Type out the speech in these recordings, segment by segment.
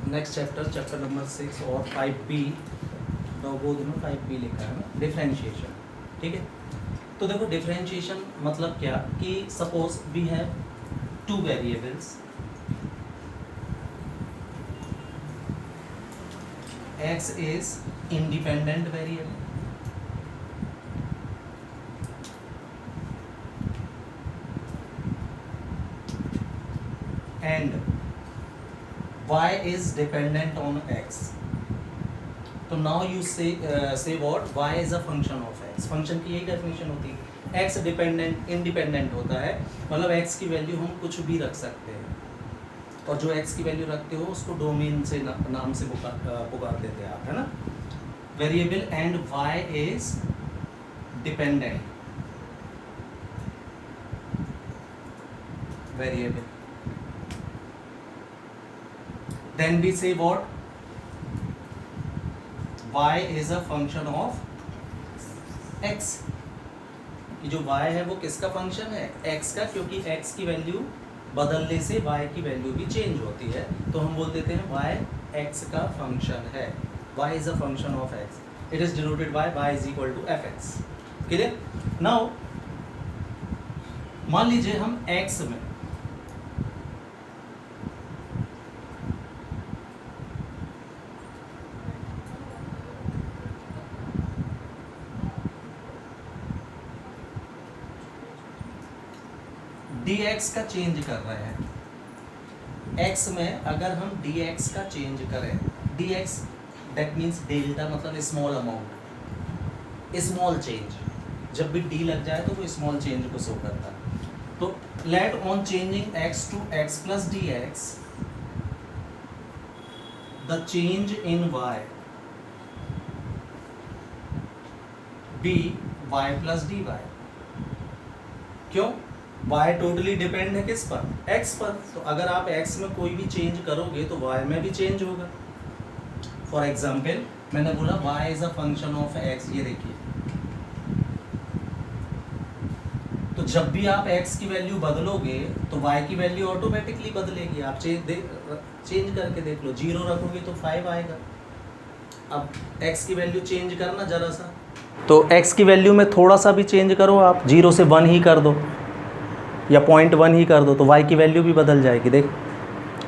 Next chapter number 6 और 5B, बोध में 5B लिखा है ना, डिफरेंशिएशन। ठीक है, तो देखो डिफरेंशिएशन मतलब क्या कि suppose we have two variables x is independent variable and y is dependent on x. तो now you say what y is a function of x. Function की यही डेफिनेशन होती है, x डिपेंडेंट इंडिपेंडेंट होता है, मतलब x की value हम कुछ भी रख सकते हैं, और जो x की वैल्यू रखते हो उसको डोमेन से नाम से पुकार देते हैं आप, है ना। Variable and y is dependent variable, then we say what y is a function of x, कि जो y है वो किसका फंक्शन है, x का, क्योंकि x की वैल्यू बदलने से y की वैल्यू भी चेंज होती है, तो हम बोल देते हैं y x का फंक्शन है, y is a function of x, it is denoted by y is equal to fx। Clear. Now मान लीजिए हम x में dx का चेंज कर रहे हैं, x में अगर हम dx का चेंज करें, dx दैट मीन्स डेल्टा, मतलब स्मॉल अमाउंट, स्मॉल चेंज, जब भी d लग जाए तो वो स्मॉल चेंज को शो करता है। तो let on changing x to x plus dx the change in y be y plus dy। क्यों? y टोटली डिपेंड है किस पर, x पर, तो अगर आप x में कोई भी चेंज करोगे तो y में भी चेंज होगा। फॉर एग्जाम्पल मैंने बोला y is a function of x, ये देखिए, तो जब भी आप x की वैल्यू बदलोगे तो y की वैल्यू ऑटोमेटिकली बदलेगी। आप चेंज करके देख लो, 0 रखोगे तो 5 आएगा। अब x की वैल्यू चेंज करना जरा सा, तो x की वैल्यू में थोड़ा सा भी चेंज करो, आप 0 से 1 ही कर दो या 0.1 ही कर दो, तो y की वैल्यू भी बदल जाएगी। देख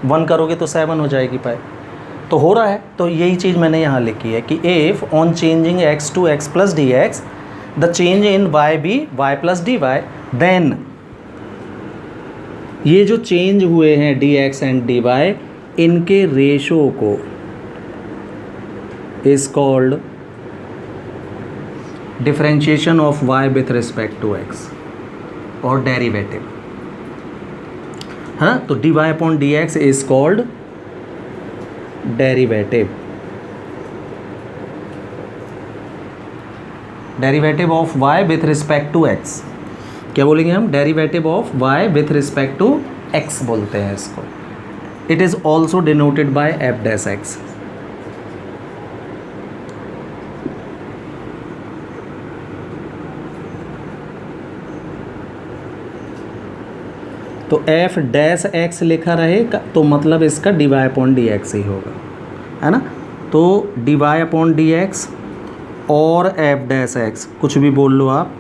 1 करोगे तो 7 हो जाएगी पाई, तो हो रहा है। तो यही चीज़ मैंने यहाँ लिखी है कि if on changing x to x plus d x the change in y be y plus d y, then ये जो चेंज हुए हैं dx एंड dy, इनके रेशो को is called differentiation of y with respect to x और derivative, है ना। तो dy upon dx is called derivative, derivative of y with respect to x। क्या बोलेंगे हम? Derivative of y with respect to x बोलते हैं इसको। It is also denoted by f dash x। तो f डैश x लिखा रहेगा तो मतलब इसका dy अपॉन डी एक्स ही होगा, है ना। तो dy अपॉन डी एक्स और f डैश x, कुछ भी बोल लो आप,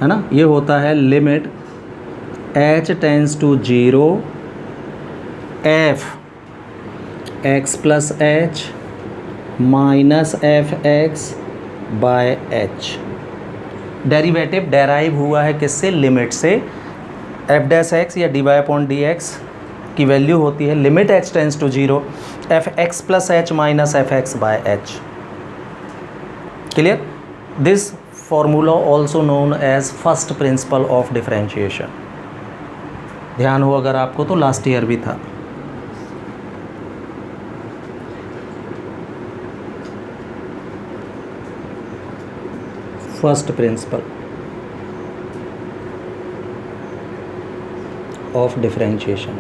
है ना। ये होता है limit h tends to 0 f x plus h minus f x by h। Derivative derive हुआ है किससे? लिमिट से। एफ डैश एक्स या d y upon d x की वैल्यू होती है limit h tends to 0 f x plus h minus f x by h. Clear? This formula also known as first principle of differentiation. ध्यान हो अगर आपको तो last year भी था। First principle of differentiation.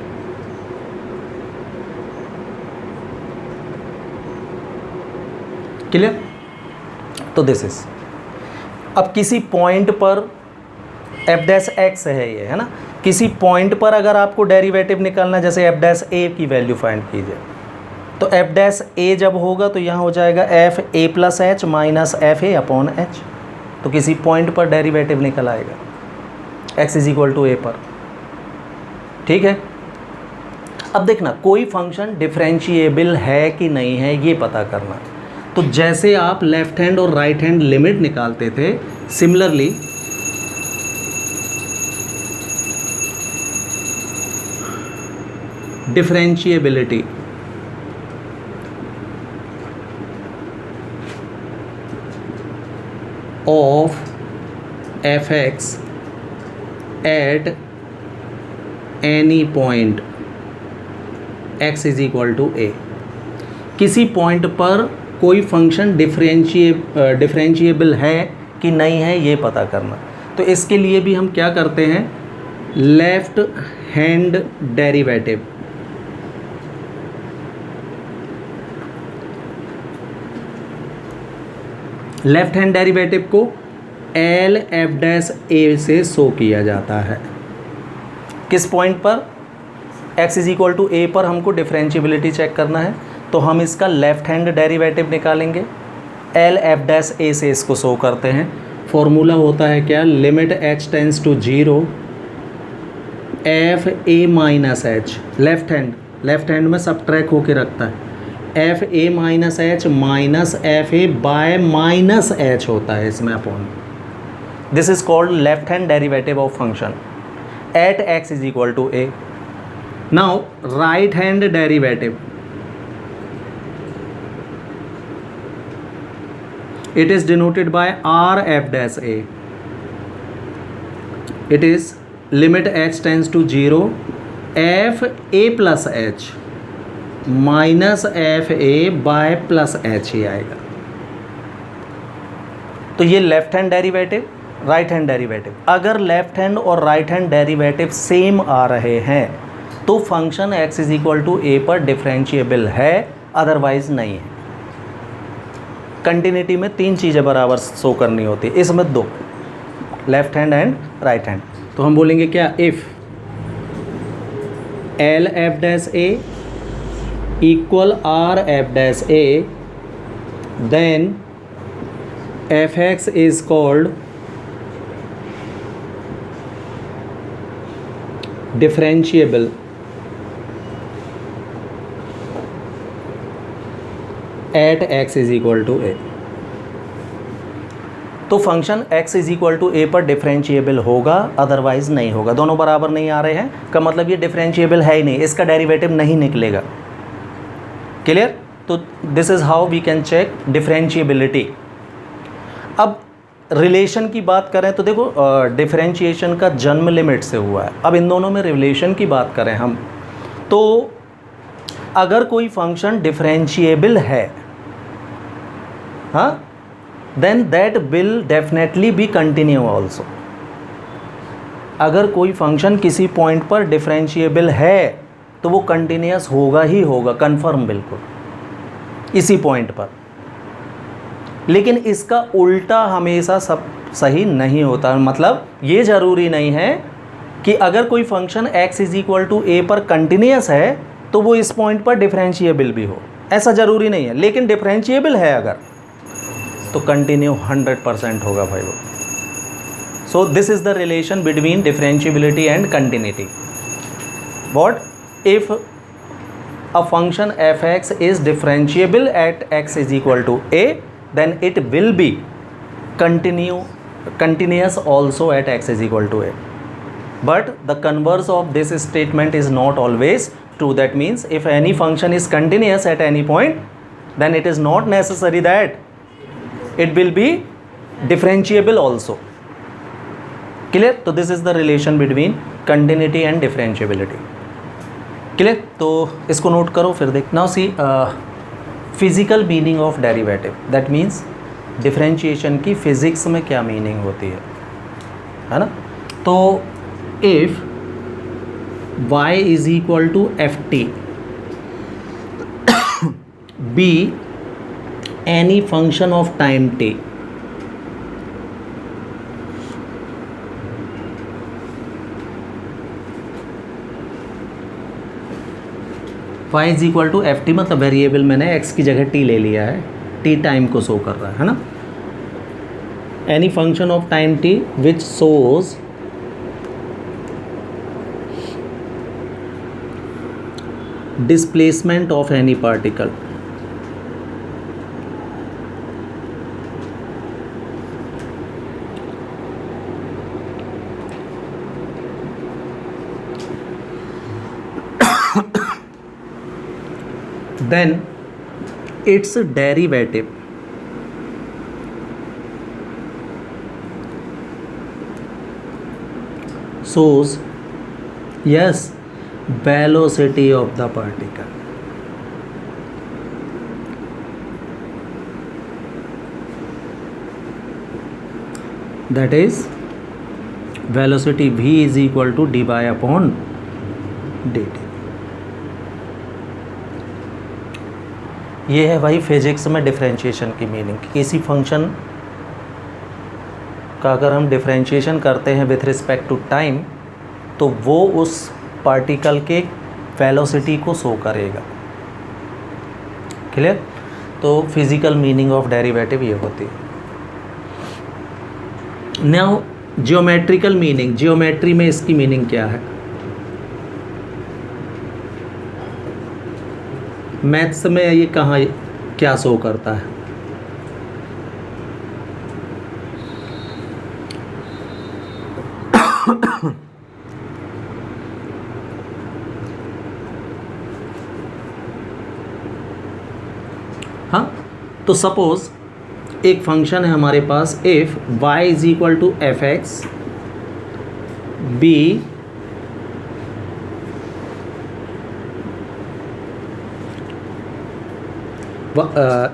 Clear? तो दिस इज, अब किसी पॉइंट पर एफ डैश एक्स है ये, है ना। किसी पॉइंट पर अगर आपको डेरिवेटिव निकालना, जैसे एफ डैश ए की वैल्यू फाइंड कीजिए, तो एफ डैश ए जब होगा तो यहाँ हो जाएगा F A plus h minus F A upon H, तो किसी पॉइंट पर डेरिवेटिव निकल आएगा x इज इक्वल टू ए पर। ठीक है, अब देखना कोई फंक्शन डिफरेंशिएबल है कि नहीं है ये पता करना। तो जैसे आप लेफ्ट हैंड और राइट हैंड लिमिट निकालते थे, similarly differentiability of fx at any point x is equal to a, किसी पॉइंट पर कोई फंक्शन डिफरेंशिएबल है कि नहीं है ये पता करना। तो इसके लिए भी हम क्या करते हैं, left hand derivative, left hand derivative को एल एफ डैश ए से शो किया जाता है। किस पॉइंट पर, x इज इक्वल टू ए पर हमको डिफरेंशिएबिलिटी चेक करना है, तो हम इसका लेफ्ट हैंड डेरिवेटिव निकालेंगे, एल एफ डैश ए से इसको शो करते हैं। फॉर्मूला होता है क्या, limit h tends to 0 f a minus h, left hand में सबट्रैक्ट होके रखता है, F a minus h minus F A by minus h होता है इसमें upon. This is called left hand derivative of function at x is equal to a. Now right hand derivative, it is denoted by r f dash a, it is limit h tends to 0 f a plus h minus F A by plus H ही आएगा। तो ये left hand derivative, right hand derivative, अगर left hand और right hand derivative same आ रहे हैं तो function x is equal to ए पर डिफरेंशिएबल है, अदरवाइज नहीं है। कंटिन्यूटी में तीन चीज़ें बराबर शो करनी होती है, इसमें दो, left hand and right hand. तो हम बोलेंगे क्या, if L F dash A equal R F dash A, then F X is called differentiable at x is equal to A. तो function x is equal to ए पर differentiable होगा, otherwise नहीं होगा। दोनों बराबर नहीं आ रहे हैं का मतलब ये डिफरेंशिएबल है ही नहीं, इसका डेरिवेटिव नहीं निकलेगा। क्लियर? तो this is how we can check differentiability. अब रिलेशन की बात करें तो देखो डिफरेंशिएशन का जन्म लिमिट से हुआ है। अब इन दोनों में रिलेशन की बात करें हम, तो अगर कोई फंक्शन डिफरेंशिएबल है, हाँ, then that will definitely be continue also. अगर कोई फंक्शन किसी पॉइंट पर डिफरेंशिएबल है तो वो कंटिन्यूस होगा ही होगा, कंफर्म बिल्कुल इसी पॉइंट पर। लेकिन इसका उल्टा हमेशा सब सही नहीं होता, मतलब ये ज़रूरी नहीं है कि अगर कोई function x is equal to ए पर कंटिन्यूस है तो वो इस पॉइंट पर डिफरेंशिएबल भी हो, ऐसा ज़रूरी नहीं है। लेकिन डिफरेंशिएबल है अगर, तो कंटिन्यू 100% होगा भाई वो। So this is the relation between differentiability and continuity. What if a function f(x) is differentiable at x is equal to a, then it will be continuous also at x is equal to a. But the converse of this statement is not always true. That means if any function is continuous at any point, then it is not necessary that it will be differentiable also. Clear? So this is the relation between continuity and differentiability. Clear? तो इसको note करो फिर देख। Now see physical meaning of derivative, that means differentiation की physics में क्या meaning होती है ना। तो if y is equal to f t be any function of time t, y is equal to f t, मतलब वेरिएबल मैंने x की जगह t ले लिया है, t टाइम को शो कर रहा है ना। Any function of time t which shows displacement of any particle, then its derivative shows, yes, velocity of the particle. That is velocity v is equal to dy upon dt. ये है भाई physics में differentiation की meaning. किसी function का अगर हम differentiation करते हैं विथ रिस्पेक्ट टू टाइम तो वो उस पार्टिकल के वेलोसिटी को शो करेगा। क्लियर? तो फिजिकल मीनिंग ऑफ डेरिवेटिव ये होती है। नाउ जियोमेट्रिकल मीनिंग, जियोमेट्री में इसकी मीनिंग क्या है? मैथ्स में ये कहाँ क्या शो करता है? हाँ, तो सपोज एक फंक्शन है हमारे पास, if y is equal to F X be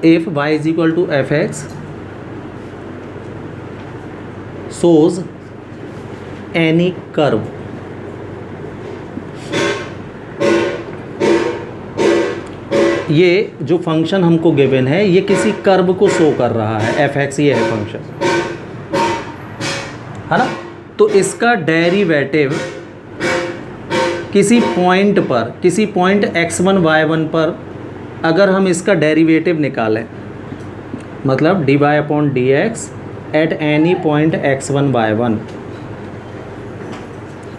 if y is equal to fx shows any curve, ये जो फंक्शन हमको गिवन है ये किसी कर्व को शो कर रहा है, fx ये है फंक्शन, है ना। तो इसका डेरिवेटिव किसी पॉइंट पर, किसी पॉइंट x1 y1 पर अगर हम इसका डेरिवेटिव निकालें, मतलब dy upon d x at any point x1 y1,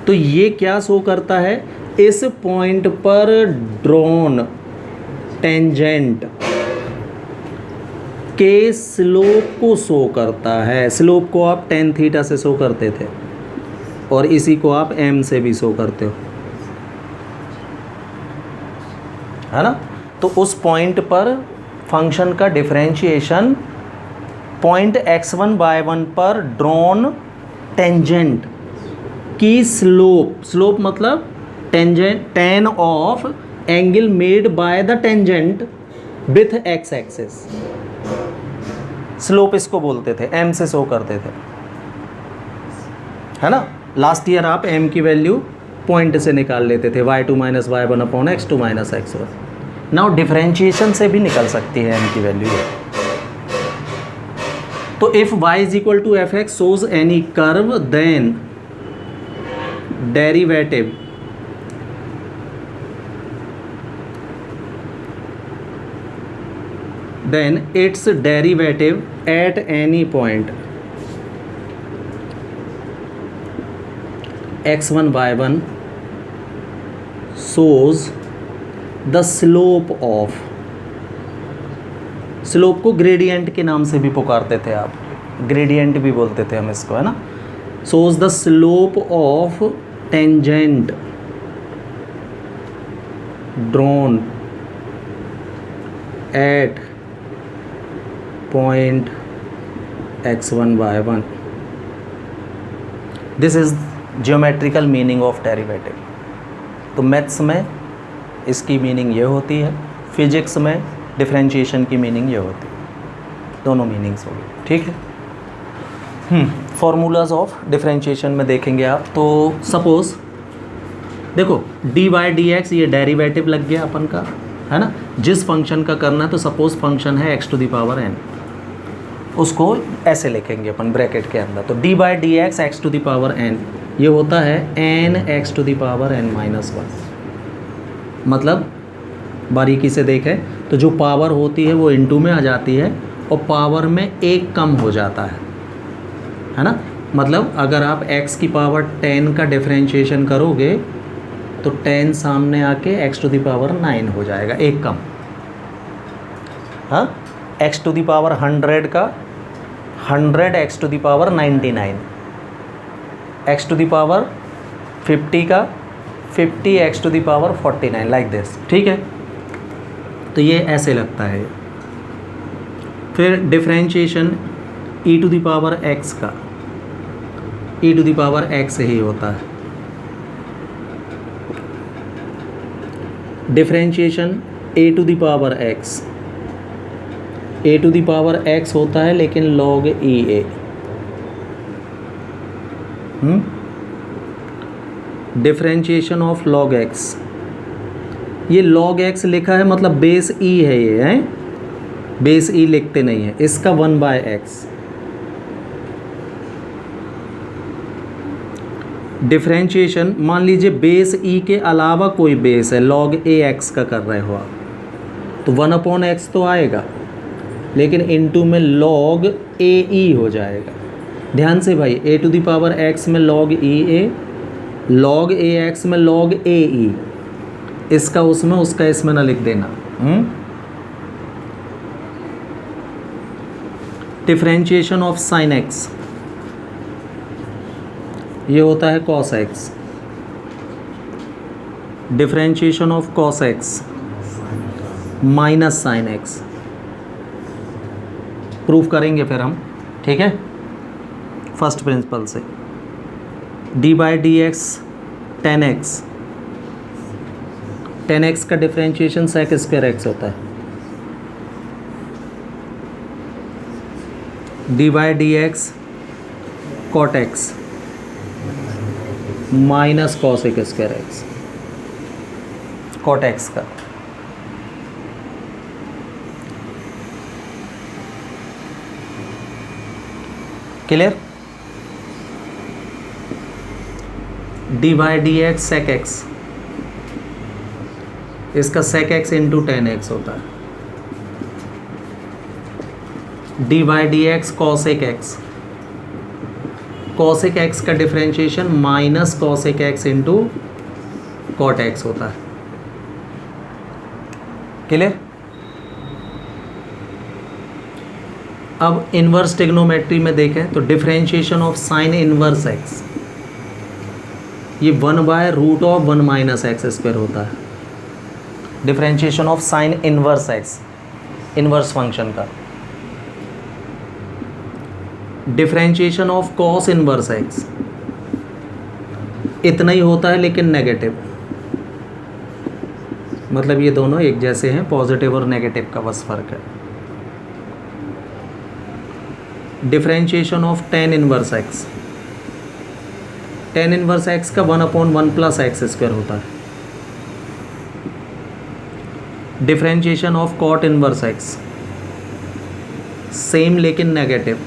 तो ये क्या शो करता है? इस पॉइंट पर ड्रॉन टेंजेंट के स्लोप को शो करता है। स्लोप को आप tan थीटा से शो करते थे और इसी को आप m से भी शो करते हो, है ना। तो उस पॉइंट पर फंक्शन का डिफरेंशिएशन पॉइंट x1 y1 पर ड्रॉन टेंजेंट की स्लोप, स्लोप मतलब tangent, tan of angle made by the tangent with x axis, slope इसको बोलते थे, m से शो करते थे, है ना। लास्ट ईयर आप m की वैल्यू पॉइंट से निकाल लेते थे, y2 minus y1 upon x2 minus x1। Now differentiation से भी निकल सकती है m की वैल्यू। तो if y is equal to F x shows any curve then derivative then its derivative at any point x1 y1 shows the slope of, slope को gradient के नाम से भी पुकारते थे आप, ग्रेडियंट भी बोलते थे हम इसको, है ना। shows the slope of tangent drawn at point x1 y1। This is geometrical meaning of derivative. तो मैथ्स में इसकी मीनिंग ये होती है, फिजिक्स में डिफरेंशिएशन की मीनिंग ये होती है, दोनों मीनिंग्स होगी, ठीक है। फॉर्मूलाज ऑफ डिफरेंशिएशन में देखेंगे आप। तो सपोज देखो डी बाई डी एक्स ये डेरिवेटिव लग गया अपन का, है ना। जिस फंक्शन का करना है, तो सपोज फंक्शन है x to the power n, उसको ऐसे लिखेंगे अपन ब्रैकेट के अंदर। तो d by d x x to the power n ये होता है n x to the power n minus 1, मतलब बारीकी से देखें तो जो पावर होती है वो इनटू में आ जाती है और पावर में एक कम हो जाता है ना। मतलब अगर आप x की पावर 10 का डिफरेंशिएशन करोगे तो 10 सामने आके x टू द पावर 9 हो जाएगा, एक कम। हाँ, x टू द पावर 100 का 100 x to the power 99, x to the power 50 का 50 x to the power 49, like this. ठीक है, तो ये ऐसे लगता है। फिर differentiation e to the power x का e to the power x ही होता है। Differentiation a to the power x, a to the power x होता है लेकिन log e a। Differentiation of log x, ये log x लिखा है मतलब बेस e है, ये है बेस e लिखते नहीं है, इसका 1/x। डिफरेंशिएशन मान लीजिए बेस e के अलावा कोई बेस है, log ax का कर रहे हो आप, तो 1/x तो आएगा लेकिन इनटू में log ae हो जाएगा। ध्यान से भाई, a to the power x में log e a, log ax में log ae, इसका उसमें उसका इसमें ना लिख देना। डिफरेंशिएशन ऑफ साइन x, ये होता है cos x। Differentiation of cos x minus sine x, proof करेंगे फिर हम, ठीक है, फर्स्ट प्रिंसिपल से। d/dx tan x, tan x का डिफरेंशिएशन sec स्क्वायर x होता है। d/dx cot x minus cosec square x, cot x का। क्लियर? d/dx sec x, इसका sec x into tan x होता है। d/dx cosec x, cosec x का differentiation minus cosec x into cot x होता है। Clear? अब inverse trigonometry में देखें तो differentiation of sine inverse x, ये 1/√(1 - x² होता है। Differentiation of sine inverse x, inverse function का। Differentiation of cos inverse x, इतना ही होता है लेकिन नेगेटिव, मतलब ये दोनों एक जैसे हैं, पॉजिटिव और नेगेटिव का बस फर्क है। Differentiation of tan inverse x, tan inverse x का 1/1 + x² होता है। Differentiation of cot inverse x, same लेकिन नेगेटिव,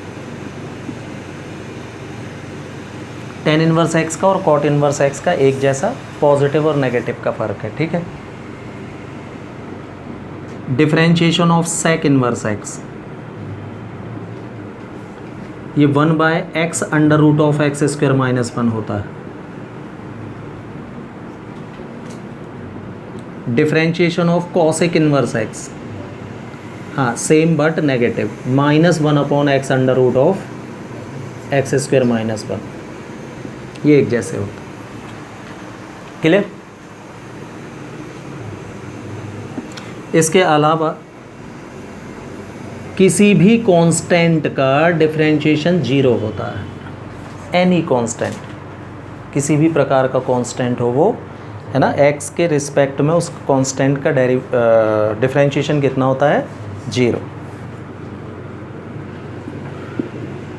टेन इन्वर्स x का और कॉट इन्वर्स x का एक जैसा, पॉजिटिव और नेगेटिव का फर्क है। ठीक है। Differentiation of sec inverse x, ये 1/x √(x² - 1 होता है। Differentiation of cosec inverse x, हाँ same but negative, -1/x √(x² - 1, ये एक जैसे होता है। क्लियर? इसके अलावा किसी भी कांस्टेंट का डिफरेंशिएशन 0 होता है। एनी कांस्टेंट, किसी भी प्रकार का कांस्टेंट हो वो, है ना, x के रिस्पेक्ट में उस कांस्टेंट का डिफरेंशिएशन कितना होता है? 0।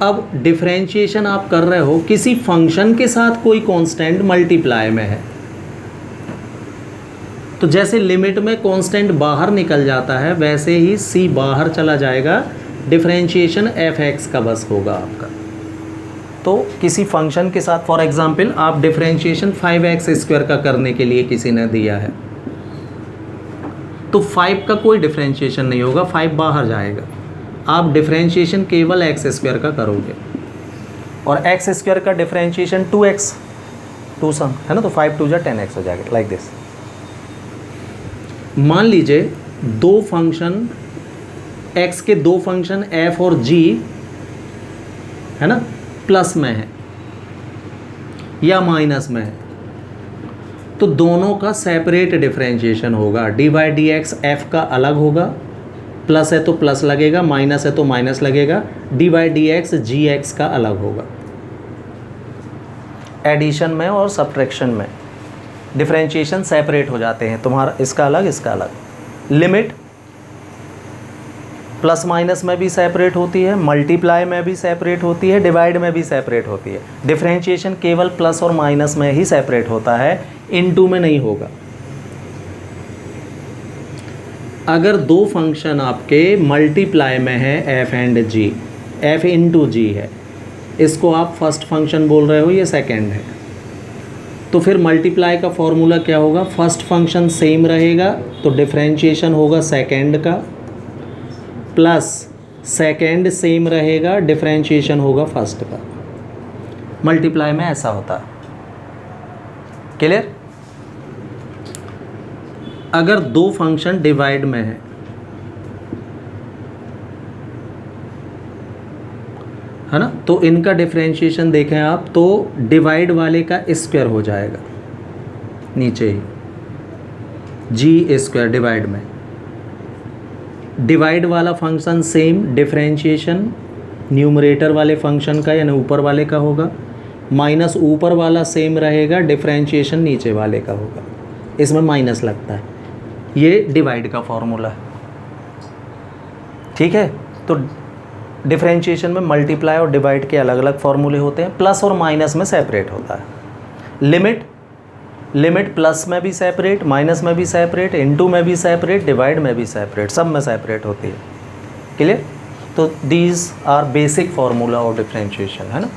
अब डिफरेंशिएशन आप कर रहे हो किसी फंक्शन के साथ, कोई कांस्टेंट मल्टीप्लाई में है, तो जैसे लिमिट में कांस्टेंट बाहर निकल जाता है वैसे ही c बाहर चला जाएगा, डिफरेंशिएशन f(x) का बस होगा आपका। तो किसी फंक्शन के साथ, फॉर एग्जांपल आप डिफरेंशिएशन 5x² का करने के लिए किसी ने दिया है, तो 5 का कोई डिफ्रेंशिएशन नहीं होगा, 5 बाहर जाएगा। आप डिफ्रेंशिएशन केवल एक्स स्क्वायर का करोगे, और एक्स स्क्वायर का डिफ्रेंशिएशन 2x 2 सम है ना, तो 5 2 जा 10x हो जाएगा, लाइक दिस। मान लीजिए दो फंक्शन x के दो फंक्शन f और g है ना, प्लस में है या माइनस में है, तो दोनों का सेपरेट डिफरेंशिएशन होगा। D by d x F का अलग होगा, प्लस है तो प्लस लगेगा, माइनस है तो माइनस लगेगा। D by d x g x का अलग होगा। एडिशन में और सब्ट्रैक्शन में डिफरेंशिएशन सेपरेट हो जाते हैं, तुम्हारा इसका अलग इसका अलग। लिमिट प्लस माइनस में भी सेपरेट होती है, मल्टीप्लाई में भी सेपरेट होती है, डिवाइड में भी सेपरेट होती है। डिफरेंशिएशन केवल प्लस और माइनस में ही सेपरेट होता है, इनटू में नहीं होगा। अगर दो फंक्शन आपके मल्टीप्लाई में है F and G, F into G है, इसको आप फर्स्ट फंक्शन बोल रहे हो, ये सेकेंड है, तो फिर मल्टीप्लाई का फॉर्मूला क्या होगा? फर्स्ट फंक्शन सेम रहेगा तो डिफरेंशिएशन होगा सेकेंड का, प्लस सेकेंड सेम रहेगा, डिफरेंशिएशन होगा फर्स्ट का। मल्टीप्लाई में ऐसा होता है, क्लियर? अगर दो फंक्शन डिवाइड में है ना, तो इनका डिफरेंशिएशन देखें आप, तो डिवाइड वाले का स्क्वायर हो जाएगा नीचे ही, जी स्क्वायर डिवाइड में। डिवाइड वाला फंक्शन सेम, डिफरेंशिएशन न्यूमरेटर वाले फंक्शन का यानी ऊपर वाले का होगा, माइनस ऊपर वाला सेम रहेगा, डिफरेंशिएशन नीचे वाले का होगा, इसमें माइनस लगता है। ये डिवाइड का फॉर्मूला है, ठीक है। तो डिफरेंशिएशन में मल्टीप्लाई और डिवाइड के अलग अलग फॉर्मूले होते हैं, प्लस और माइनस में सेपरेट होता है। लिमिट प्लस में भी सेपरेट, माइनस में भी सेपरेट, इनटू में भी सेपरेट, डिवाइड में भी सेपरेट, सब में सेपरेट होती है, क्लियर? तो these are basic formula of differentiation, है ना।